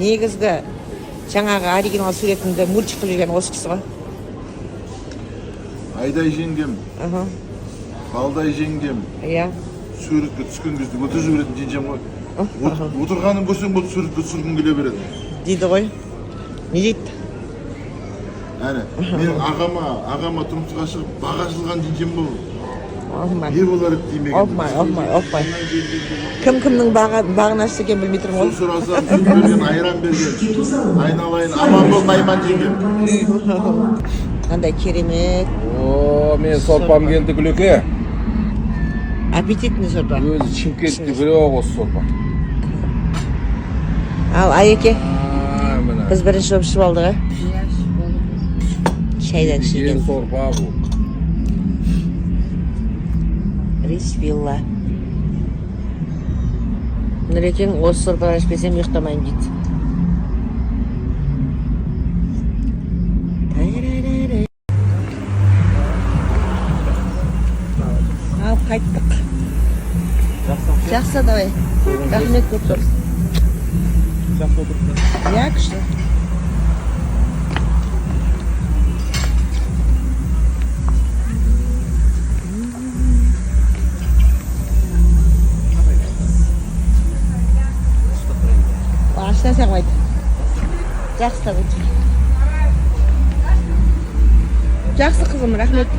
негізгі жаңағы оригинал суретінде мультик қылып жүрген осы кісі ғой. Айдай жеңгем, Балдай жеңгем. Иә. Суретке түскен кезде өте жіберетін жеңгем ғой. Отырғанын көрсең болды, суретке түсіргің келе береді. Дейді ғой. Не дейді? Әне, менің ағама тұрмысқа шығып баға ашылған жеңгем бұл. Не болар еді деймеген. Опмай. Кім-кімнің бағын ашты екен білмей тұрмын ғой. Су сұрасам, сүт берген, айран берген. Айналайын, аман бол Найман жеңгем. Қандай керемет. О, мен сорпам келді Гүлеке. Аппетитный сорпа. Өзі Шымкентте біреу осы сорпа. Ал Айеке, біз бірінші болып ішіп алдық, шайдан ішілген. Сорпа бұл. Рисвилла. Нұрекең осы сорпадан ішпесем ұйықтамайын дейді. Ал қайттық. Жақсы, давай. Рахмет көп тұрсын. Жақсы отырсың. Иә, күшті. Аштан сағымайды. Жақсы да өте. Жақсы қызым, рахмет.